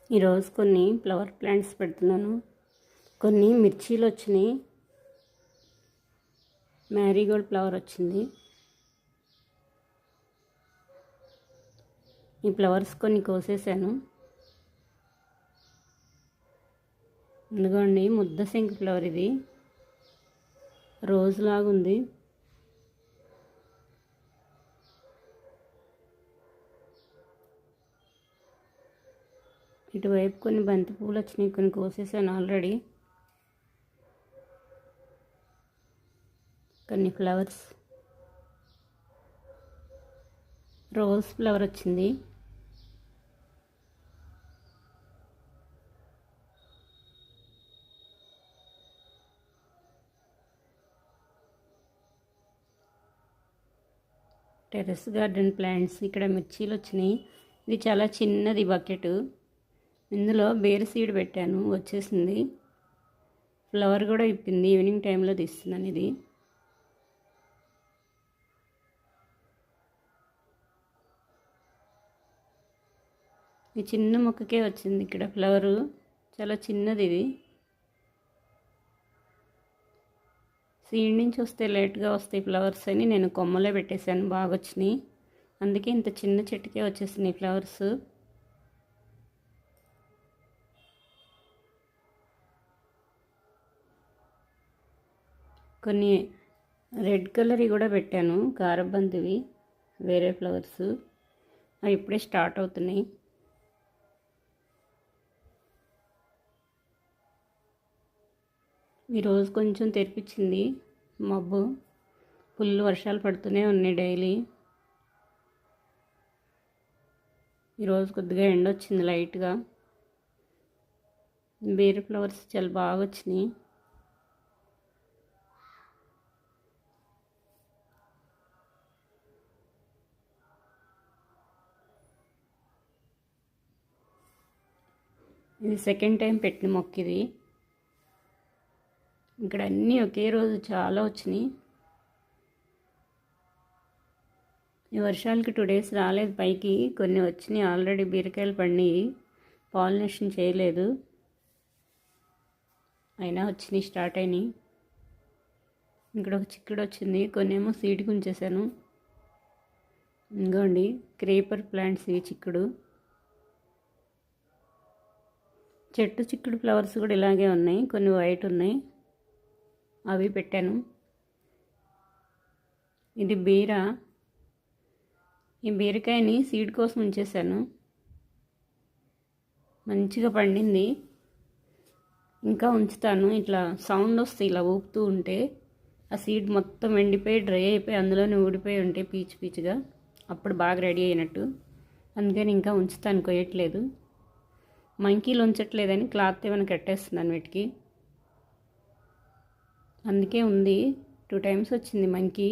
ఈరోజు కొన్ని flower plants పెడుతున్నాను. కొన్ని మిర్చీలు వచ్చినాయి, మ్యారీగోల్డ్ ఫ్లవర్ వచ్చింది. ఈ ఫ్లవర్స్ కొన్ని కోసేసాను. ఇదిగోండి ముద్ద శంకు ఫ్లవర్, ఇది రోజ్ లాగుంది. ఇటువైపు కొన్ని బంతి పువ్వులు వచ్చినాయి, కొన్ని కోసేసాను ఆల్రెడీ. కొన్ని ఫ్లవర్స్, రోజ్ ఫ్లవర్ వచ్చింది. Terrace garden plants. ఇక్కడ మిర్చీలు వచ్చినాయి. ఇది చాలా చిన్నది బకెట్. ఇందులో బేర్ సీడ్ పెట్టాను, వచ్చేసింది. ఫ్లవర్ కూడా ఇప్పింది. ఈవినింగ్ టైంలో తీస్తున్నాను ఇది. ఈ చిన్న మొక్కకే వచ్చింది ఇక్కడ ఫ్లవరు, చాలా చిన్నది ఇది. సీడ్ నుంచి వస్తే లేట్గా వస్తాయి ఫ్లవర్స్ అని నేను కొమ్మలే పెట్టేశాను, బాగా వచ్చినాయి. అందుకే ఇంత చిన్న చెట్టుకే వచ్చేసినాయి ఫ్లవర్స్. కొన్ని రెడ్ కలర్ కూడా పెట్టాను, కారబంతివి, వేరే ఫ్లవర్స్. అవి ఇప్పుడే స్టార్ట్ అవుతున్నాయి. ఈరోజు కొంచెం తెరిపించింది మబ్బు. ఫుల్ వర్షాలు పడుతూనే ఉన్నాయి డైలీ. ఈరోజు కొద్దిగా ఎండ వచ్చింది లైట్గా. బేర్ ఫ్లవర్స్ చాలా బాగా వచ్చినాయి. ఇది సెకండ్ టైం పెట్టిన మొక్క ఇది. ఇక్కడ అన్నీ ఒకే రోజు చాలా వచ్చినాయి. ఈ వర్షాలకి 2 days రాలేదు పైకి, కొన్ని వచ్చినాయి ఆల్రెడీ. బీరకాయలు పడినాయి, పాలినేషన్ చేయలేదు, అయినా వచ్చినాయి, స్టార్ట్ అయినాయి. ఇక్కడ ఒక చిక్కుడు వచ్చింది, కొన్ని ఏమో సీడ్కి ఉంచేసాను. ఇంకోండి క్రీపర్ ప్లాంట్స్ ఇవి, చిక్కుడు చెట్టు. చిక్కుడు ఫ్లవర్స్ కూడా ఇలాగే ఉన్నాయి, కొన్ని వైట్ ఉన్నాయి, అవి పెట్టాను. ఇది బీర. ఈ బీరకాయని సీడ్ కోసం ఉంచేసాను, మంచిగా పండింది. ఇంకా ఉంచుతాను. ఇట్లా సౌండ్ వస్తాయి ఇలా ఊపుతూ ఉంటే, ఆ సీడ్ మొత్తం ఎండిపోయి డ్రై అయిపోయి అందులోనే ఊడిపోయి ఉంటాయి పీచు పీచుగా, అప్పుడు బాగా రెడీ అయినట్టు. అందుకని ఇంకా ఉంచుతాను, కొయ్యట్లేదు. మంకీలు ఉంచట్లేదని క్లాత్ ఏమైనా కట్టేస్తున్నాను వీటికి. అందుకే ఉంది. 2 times వచ్చింది మంకీ.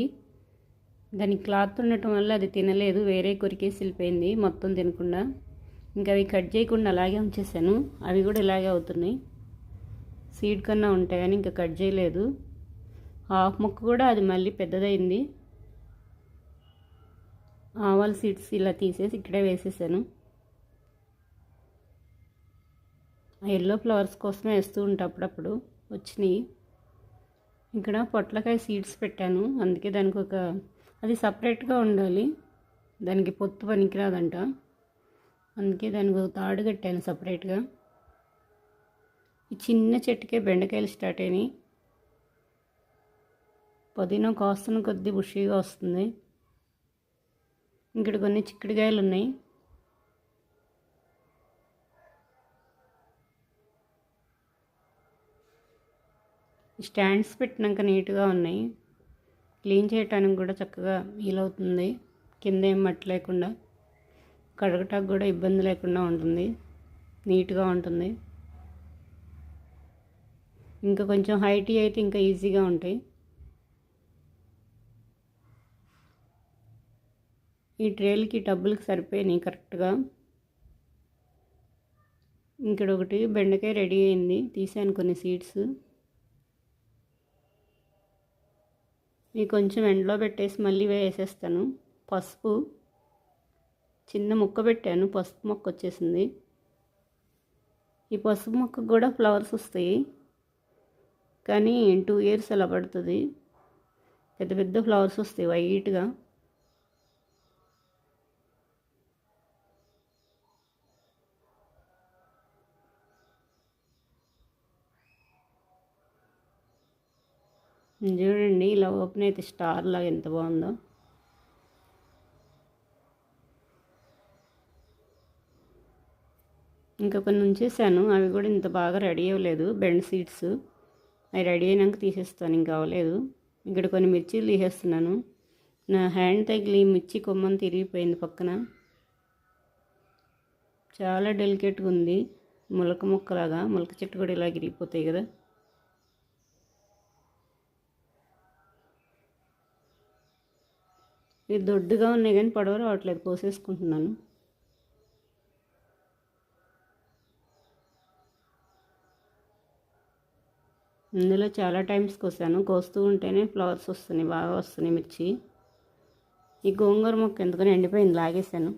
దానికి క్లాత్ ఉండటం వల్ల అది తినలేదు, వేరే కొరికేసి వెళ్ళిపోయింది మొత్తం తినకుండా. ఇంకా అవి కట్ చేయకుండా అలాగే ఉంచేసాను. అవి కూడా ఇలాగే అవుతున్నాయి, సీడ్ కన్నా ఉంటాయి కానీ ఇంకా కట్ చేయలేదు. హాఫ్ మొక్క కూడా అది మళ్ళీ పెద్దదైంది. ఆవాల సీడ్స్ ఇలా తీసేసి ఇక్కడే వేసేసాను. ఆ ఎల్లో ఫ్లవర్స్ కోసమే వేస్తూ ఉంటా, అప్పుడప్పుడు వచ్చినాయి. ఇక్కడ పొట్లకాయ సీడ్స్ పెట్టాను, అందుకే దానికి అది సపరేట్గా ఉండాలి, దానికి పొత్తు పనికిరాదంట. అందుకే దానికి ఒక తాడు కట్టాను సపరేట్గా. ఈ చిన్న చెట్టుకే బెండకాయలు స్టార్ట్ అయినాయి. పుదీనా కాస్తున్న కొద్ది బుషీగా వస్తుంది. ఇక్కడ కొన్ని చిక్కుడుకాయలు ఉన్నాయి. స్టాండ్స్ పెట్టినాక నీట్గా ఉన్నాయి, క్లీన్ చేయటానికి కూడా చక్కగా వీలవుతుంది. కింద ఏం మట్టి లేకుండా, కడగటానికి కూడా ఇబ్బంది లేకుండా ఉంటుంది, నీట్గా ఉంటుంది. ఇంకా కొంచెం హైట్ అయితే ఇంకా ఈజీగా ఉంటాయి. ఈ ట్రేలకి టబ్బులకి సరిపోయినాయి కరెక్ట్గా. ఇక్కడ ఒకటి బెండకాయ రెడీ అయింది, తీసాను కొన్ని సీడ్స్. ఇవి కొంచెం ఎండలో పెట్టేసి మళ్ళీ వేసేస్తాను. పసుపు చిన్న ముక్క పెట్టాను, పసుపు మొక్క వచ్చేసింది. ఈ పసుపు మొక్కకు కూడా ఫ్లవర్స్ వస్తాయి, కానీ 2 ఇయర్స్ అలా పడుతుంది. పెద్ద పెద్ద ఫ్లవర్స్ వస్తాయి వైట్గా. చూడండి ఇలా ఓపెన్ అయితే స్టార్ లాగా ఎంత బాగుందో. ఇంకా కొన్ని ఉంచేసాను, అవి కూడా ఇంత బాగా రెడీ అవ్వలేదు. బెండ్ సీడ్స్ అవి రెడీ అయినాక తీసేస్తాను, ఇంకా అవ్వలేదు. ఇక్కడ కొన్ని మిర్చీలు తీసేస్తున్నాను. నా హ్యాండ్ తగిలి మిర్చి కొమ్మని తిరిగిపోయింది పక్కన. చాలా డెలికేట్గా ఉంది, మొలక మొక్కలాగా. మొలక చెట్టు కూడా ఇలా విరిగిపోతాయి కదా. ఇవి దొడ్డుగా ఉన్నాయి కానీ పొడవ రావట్లేదు, కోసేసుకుంటున్నాను. ఇందులో చాలా టైమ్స్ కోసాను, కోస్తూ ఉంటేనే ఫ్లవర్స్ వస్తున్నాయి, బాగా వస్తున్నాయి మిర్చి. ఈ గోంగూర మొక్క ఎందుకని ఎండిపోయింది, లాగేశాను.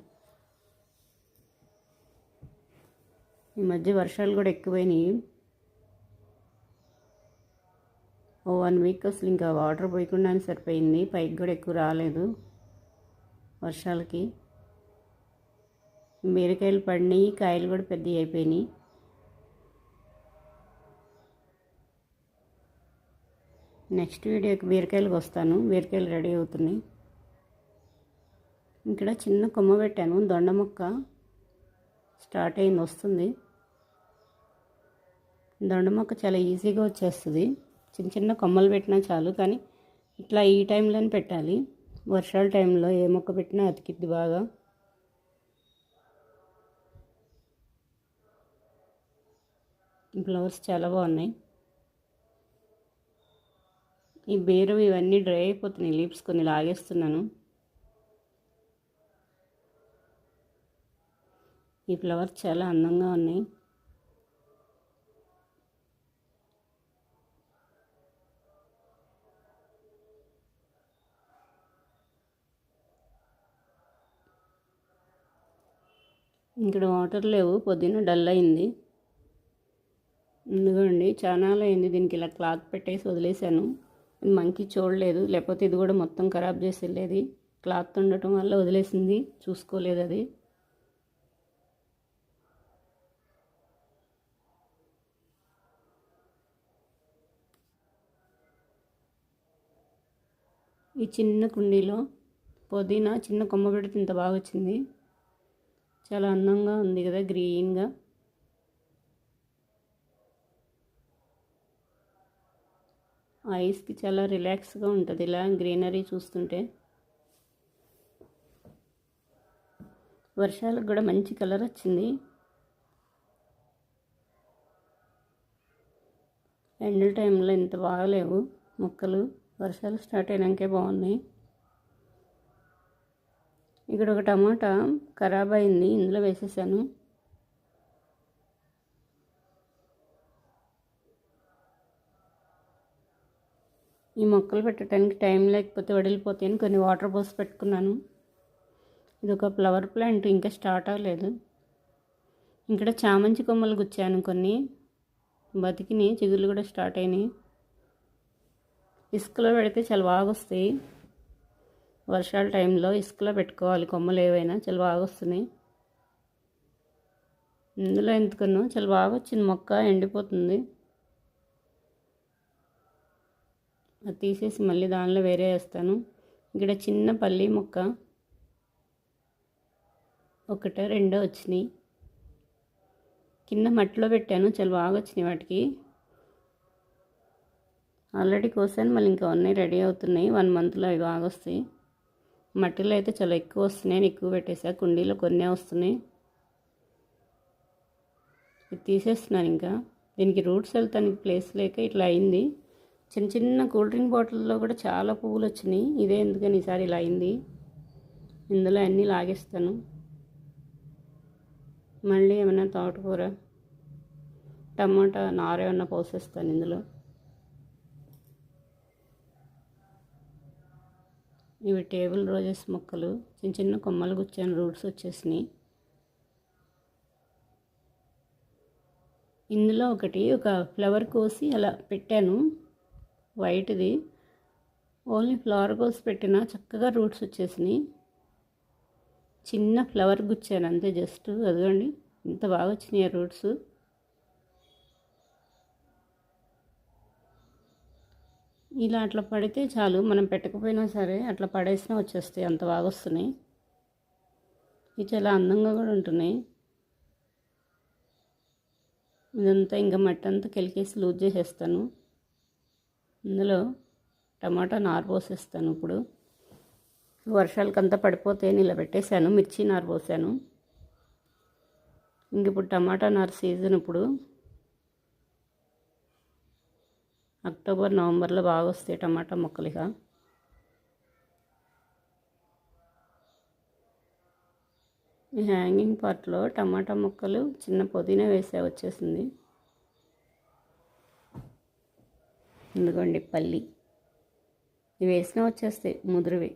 ఈ మధ్య వర్షాలు కూడా ఎక్కువైనాయి. 1 వీక్ అసలు ఇంకా వాటర్ పోయకుండానే సరిపోయింది, పైకి కూడా ఎక్కువ రాలేదు వర్షాలకి. బీరకాయలు పడినాయి, కాయలు కూడా పెద్దవి అయిపోయినాయి. నెక్స్ట్ వీడియోకి బీరకాయలకు వస్తాను, బీరకాయలు రెడీ అవుతున్నాయి. ఇక్కడ చిన్న కొమ్మ పెట్టాను, దొండ మొక్క స్టార్ట్ అయింది, వస్తుంది. దొండ మొక్క చాలా ఈజీగా వచ్చేస్తుంది, చిన్న చిన్న కొమ్మలు పెట్టినా చాలు. కానీ ఇట్లా ఈ టైంలోనే పెట్టాలి, వర్షాల టైంలో ఏ మొక్క పెట్టినా అతికిద్ది బాగా. ఫ్లవర్స్ చాలా బాగున్నాయి. ఈ బీరం ఇవన్నీ డ్రై అయిపోతున్నాయి, లీవ్స్ కొన్ని లాగేస్తున్నాను. ఈ ఫ్లవర్స్ చాలా అందంగా ఉన్నాయి. ఇక్కడ వాటర్ లేవు, పొద్దున్న డల్ అయింది. ఎందుకండి చాలా అయింది, దీనికి ఇలా క్లాత్ పెట్టేసి వదిలేశాను. మంకీ చూడలేదు, లేకపోతే ఇది కూడా మొత్తం ఖరాబ్ చేసి వెళ్ళేది. క్లాత్ ఉండటం వల్ల వదిలేసింది, చూసుకోలేదు అది. ఈ చిన్న కుండీలో పుదీనా చిన్న కొమ్మ పెడితే ఇంత బాగా వచ్చింది, చాలా అందంగా ఉంది కదా గ్రీన్గా. ఐస్కి చాలా రిలాక్స్గా ఉంటుంది ఇలా గ్రీనరీ చూస్తుంటే. వర్షాలకు కూడా మంచి కలర్ వచ్చింది. ఎండల టైంలో ఇంత బాగలేవు మొక్కలు, వర్షాలు స్టార్ట్ అయినాకే బాగున్నాయి. ఇక్కడ ఒక టమాటా ఖరాబ్ అయింది, ఇందులో వేసేసాను. ఈ మొక్కలు పెట్టడానికి టైం లేకపోతే వడిలిపోతాయని కొన్ని వాటర్ పోసి పెట్టుకున్నాను. ఇది ఒక ఫ్లవర్ ప్లాంట్, ఇంకా స్టార్ట్ అవ్వలేదు. ఇక్కడ చామంతి కొమ్మలు గుచ్చాను, కొన్ని బతికినాయి, చిగుళ్ళు కూడా స్టార్ట్ అయినాయి. ఇసుకలో పెడితే చాలా బాగా వస్తాయి, వర్షాల టైంలో ఇసుకలో పెట్టుకోవాలి కొమ్మలు ఏవైనా, చాలా బాగా వస్తున్నాయి. ఇందులో ఎందుకన్నా చాలా బాగా వచ్చింది మొక్క, ఎండిపోతుంది. అది తీసేసి మళ్ళీ దానిలో వేరే వేస్తాను. ఇక్కడ చిన్న పల్లి మొక్క ఒకటో రెండో వచ్చినాయి, కింద మట్టిలో పెట్టాను, చాలా బాగా వచ్చినాయి వాటికి. ఆల్రెడీ కోసాను, మళ్ళీ ఇంకా ఉన్నాయి రెడీ అవుతున్నాయి. 1 మంత్లో అవి బాగా వస్తాయి. మట్టిలో అయితే చాలా ఎక్కువ వస్తున్నాయి, నేను ఎక్కువ పెట్టేసా, కుండీలో కొన్నే వస్తున్నాయి. ఇది తీసేస్తున్నాను. ఇంకా దీనికి రూట్స్ వెళ్తానికి ప్లేస్ లేక ఇట్లా అయింది. చిన్న చిన్న కూల్ డ్రింక్ బాటిల్లో కూడా చాలా పువ్వులు వచ్చినాయి, ఇదే ఎందుకని ఈసారి ఇలా అయింది. ఇందులో అన్నీ లాగేస్తాను. మళ్ళీ ఏమైనా తోటకూర టమాటా నార ఏమన్నా పోసేస్తాను ఇందులో. ఇవి టేబుల్ రోజెస్ మొక్కలు, చిన్న చిన్న కొమ్మలు గుచ్చాను, రూట్స్ వచ్చేసినాయి. ఇందులో ఒక ఫ్లవర్ కోసి అలా పెట్టాను, వైట్ది. ఓన్లీ ఫ్లవర్ కోసి పెట్టిన చక్కగా రూట్స్ వచ్చేసినాయి. చిన్న ఫ్లవర్ గుచ్చాను అంతే, జస్ట్ అదిగోండి ఇంత బాగా వచ్చినాయి రూట్స్. ఇలా అట్లా పడితే చాలు, మనం పెట్టకపోయినా సరే అట్లా పడేసినా వచ్చేస్తాయి, అంత బాగా వస్తున్నాయి. ఇవి చాలా అందంగా కూడా ఉంటున్నాయి. ఇదంతా ఇంకా మట్టి అంతా కెలికేసి లూజ్ చేసేస్తాను. ఇందులో టమాటా నారు పోసేస్తాను. ఇప్పుడు వర్షాలకంతా పడిపోతే ఇలా పెట్టేశాను, మిర్చి నారు పోసాను. ఇంక ఇప్పుడు టమాటా నారు సీజన్. ఇప్పుడు అక్టోబర్ నవంబర్లో బాగా వస్తాయి టమాటా మొక్కలు. ఇక ఈ హ్యాంగింగ్ పార్ట్లో టమాటా మొక్కలు చిన్న పుదీనా వేసే వచ్చేసింది. ఎందుకండి పల్లి ఇవి వేసినా వచ్చేస్తాయి ముదురువి.